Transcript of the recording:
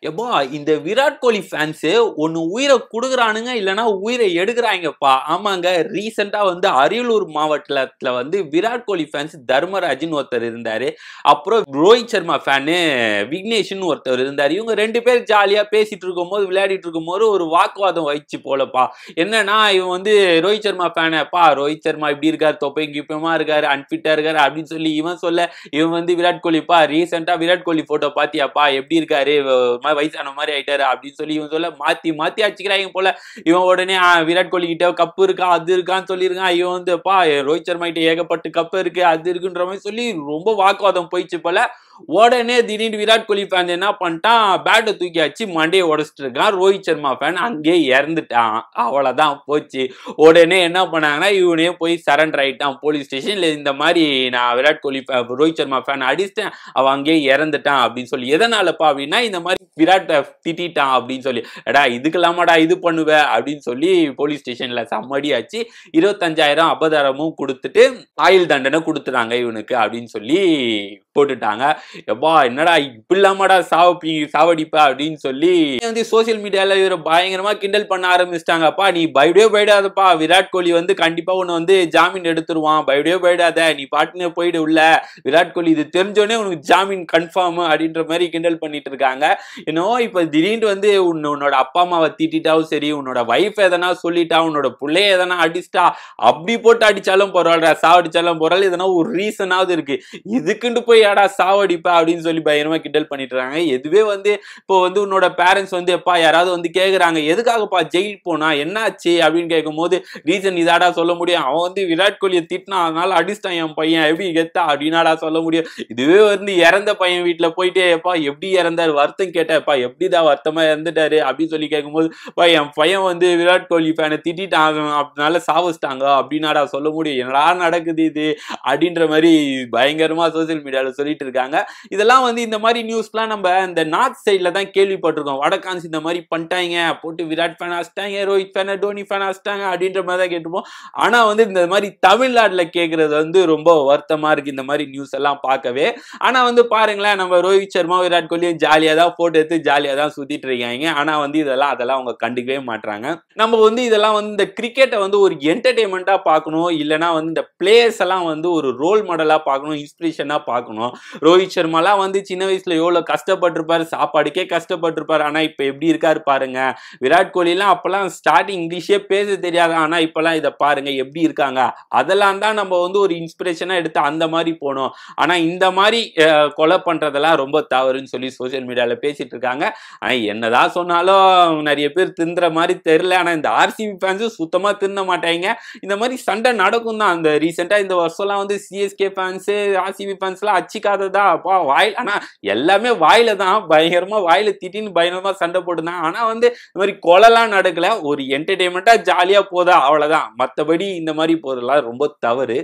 எப்பா இந்த விராட் கோலி ஃபேன்ஸ் ஒன்னு உயிரை குடுக்குறானுங்க இல்லனா உயிரை எடுக்கிறாங்கப்பா. ஆமாங்க, ரீசெண்டா வந்து அரியலூர் மாவட்டத்துல வந்து விராட் கோலி ஃபேன்ஸ் தர்மராஜ்னு ஒருத்தர் இருந்தாரு. அப்புறம் ரோஹித் சர்மா ஃபேனு விக்னேஷ்னு ஒருத்தர் இருந்தாரு. இவங்க ரெண்டு பேர் ஜாலியா பேசிட்டு இருக்கும்போது விளையாடிட்டு இருக்கும்போது ஒரு வாக்குவாதம் வச்சு போலப்பா. என்னன்னா இவன் வந்து ரோஹித் சர்மா ஃபேனப்பா, ரோஹித் சர்மா இப்படி இருக்காரு, தொப்பை கிப்பமா இருக்காரு, அன்பிட்டா இருக்காரு அப்படின்னு சொல்லி இவன் சொல்ல, இவன் வந்து விராட் கோலிப்பா ரீசெண்டா விராட் கோலி போட்டோ பாத்தியாப்பா எப்படி இருக்காரு, வயசான மாதிரி ஆயிட்டாரு அப்படின்னு சொல்லி இவன் சொல்ல மாத்தி மாத்தி அடிச்சுக்கிறாங்க போல. இவன் உடனே விராட் கோலி கிட்ட கப்பு இருக்கா அது இருக்கான்னு சொல்லியிருக்கான். இவன் வந்து ரோஹித் சர்மா கிட்ட ஏகப்பட்டு கப்பு இருக்கு அது இருக்குன்ற மாதிரி சொல்லி ரொம்ப வாக்குவாதம் போயிடுச்சு போல. உடனே திடீர்னு விராட் கோலி ஃபேன் என்ன பண்ணிட்டான், பேட்டை தூக்கி அடிச்சு மண்டையை உடைச்சிட்டு இருக்கான். ரோஹித் சர்மா ஃபேன் அங்கேயே இறந்துட்டான். அவ்வளவுதான் போச்சு. உடனே என்ன பண்ணாங்கன்னா இவனே போய் சரண்டர் ஆயிட்டான் போலீஸ் ஸ்டேஷன்ல. இந்த மாதிரி நான் விராட் கோலி ரோஹித் சர்மா ஃபேன் அடிச்சிட்டேன், அவன் அங்கேயே இறந்துட்டான் அப்படின்னு சொல்லி. எதனாலப்பா அப்படின்னா இந்த மாதிரி விராட் திட்டான் அப்படின்னு சொல்லி. எடா இதுக்கெல்லாமாடா இது பண்ணுவ அப்படின்னு சொல்லி போலீஸ் ஸ்டேஷன்ல சம்மடி ஆச்சு. 25,000 அபதாரமும் கொடுத்துட்டு ஆயுள் தண்டனை கொடுத்துட்டாங்க இவனுக்கு அப்படின்னு சொல்லி போட்டுட்டாங்க. எப்பா என்னடா இப்படி இல்லாமடா சாவடிப்ப அப்படின்னு சொல்லி வந்து சோசியல் மீடியால இவரை பயங்கரமா கிண்டல் பண்ண ஆரம்பிச்சிட்டாங்கப்பா. நீ பயப்படவே பயப்படாதப்பா, விராட் கோலி வந்து கண்டிப்பா உன்னை வந்து ஜாமீன் எடுத்துருவான், பயப்படவே பயப்படாத, நீ பாட்டுன்னு போயிடு உள்ள, விராட் கோலி இது தெரிஞ்சோடனே உனக்கு ஜாமீன் கன்ஃபார்ம் அப்படின்ற மாதிரி கிண்டல் பண்ணிட்டு இருக்காங்க. என்னவோ இப்ப திடீர்னு வந்து உன்னோட அப்பா அம்மாவை திட்டாவும் சரி, உன்னோட வைஃப் எதனா சொல்லிட்டா, உன்னோட பிள்ளைய எதனா அடிச்சிட்டா, அப்படி போட்டு அடிச்சாலும் பரவாயில்ல, சாவடிச்சாலும் பரவாயில்ல, எதனா ஒரு ரீசனாவது இருக்கு, இதுக்குண்டு போய் ஏடா சாவடிப்பா அப்படின்னு சொல்லி பயங்கரமா கிண்டல் பண்ணிட்டு இருக்காங்க. எதுவே வந்து இப்போ வந்து உன்னோட பேரண்ட்ஸ் வந்து எப்பா யாராவது வந்து கேக்குறாங்க எதுக்காகப்பா ஜெயில் போனா என்னாச்சு அப்படின்னு கேட்கும் போது ரீசன் இதாடா சொல்ல முடியும். அவன் வந்து விராட் கோலியை திட்டினா அதனால அடிச்சிட்டான் என் பையன் எப்படி கெத்தா அப்படின்னாடா சொல்ல முடியும். இதுவே வந்து இறந்த பையன் வீட்டுல போயிட்டு எப்பா எப்படி இறந்தாரு வருத்தம் கேட்டப்பா, எப்படிதான் வருத்தமா இறந்துட்டாரு அப்படின்னு சொல்லி கேட்கும்போது என் பையன் வந்து விராட் கோலி ஃபேனை திட்டாங்க அதனால சாவச்சிட்டாங்க அப்படின்னாடா சொல்ல முடியும். என்னடா நடக்குது இது அப்படின்ற மாதிரி பயங்கரமா சோசியல் மீடியால சொல்லிட்டு இருக்காங்க. இதெல்லாம் வந்து இந்த மாதிரி நியூஸ்லாம் நம்ம இந்த நார்த் சைட்ல தான் கேள்விப்பட்டிருக்கோம். வடகான்ஸ் இந்த மாதிரி பண்ணிட்டாங்க, போட்டு விராட் ஃபேன் அடிச்சிட்டாங்க, ரோஹித் ஃபேன் டோனி ஃபேன் அடிச்சிட்டாங்க அப்படின்ற மாதிரி தான் கேட்டுப்போம். ஆனா வந்து இந்த மாதிரி தமிழ்நாட்டுல கேட்கறது வந்து ரொம்ப வருத்தமா இருக்கு இந்த மாதிரி நியூஸ் எல்லாம் பார்க்கவே. ஆனா வந்து பாருங்களேன், நம்ம ரோஹித் சர்மா விராட் கோலியும் ஜாலியா தான் போட்டோ எடுத்து ஜாலியா தான் சுத்திட்டு இருக்காங்க. ஆனா வந்து அதெல்லாம் அவங்க கண்டுக்கவே மாட்டாங்க. நம்ம வந்து இதெல்லாம் வந்து இந்த கிரிக்கெட்டை வந்து ஒரு என்டர்டெயின்மெண்டா பார்க்கணும், இல்லைன்னா வந்து இந்த பிளேயர்ஸ் எல்லாம் வந்து ஒரு ரோல் மாடலா பார்க்கணும், இன்ஸ்பிரேஷனா பார்க்கணும். ரோஹித் சர்மாலாம் வந்து சின்ன வயசுல எவ்வளவு கஷ்டப்பட்டிருப்பாரு, சாப்பாடுக்கே கஷ்டப்பட்டிருப்பாரு. ஆனா இப்ப எப்படி இருக்காரு பாருங்க. விராட் கோலி எல்லாம் அப்பெல்லாம் ஸ்டார்டிங் இங்கிலீஷே பேச தெரியாது, ஆனா இப்பெல்லாம் இதை பாருங்க எப்படி இருக்காங்க. அதெல்லாம் தான் நம்ம வந்து ஒரு இன்ஸ்பிரேஷனா எடுத்து அந்த மாதிரி போனோம். ஆனா இந்த மாதிரி கொலை பண்றதெல்லாம் ரொம்ப தவறுன்னு சொல்லி சோசியல் மீடியால பேசிட்டு இருக்காங்க. ஆனா என்னதான் சொன்னாலும் நிறைய பேர் தின்ற மாதிரி தெரியல. ஆனா இந்த ஆர்சிபி ஃபேன்ஸ் சுத்தமா தின்ன மாட்டாங்க. இந்த மாதிரி சண்டை நடக்கும் தான். அந்த ரீசெண்டா இந்த வருஷம்லாம் வந்து சிஎஸ்கே ஃபேன்ஸ் ஆர்சிபி ஃபேன்ஸ் எல்லாம் அச்சிக்காததா அப்பா வாயில். ஆனா எல்லாமே வாயில தான் பயங்கரமா வாயில திட்டின்னு பயங்கரமா சண்டை போட்டுதான். ஆனா வந்து இந்த மாதிரி கொலைலாம் நடக்கல, ஒரு என்டர்டெயின்மெண்டா ஜாலியா போதா அவ்வளவுதான். மற்றபடி இந்த மாதிரி போதெல்லாம் ரொம்ப தவறு.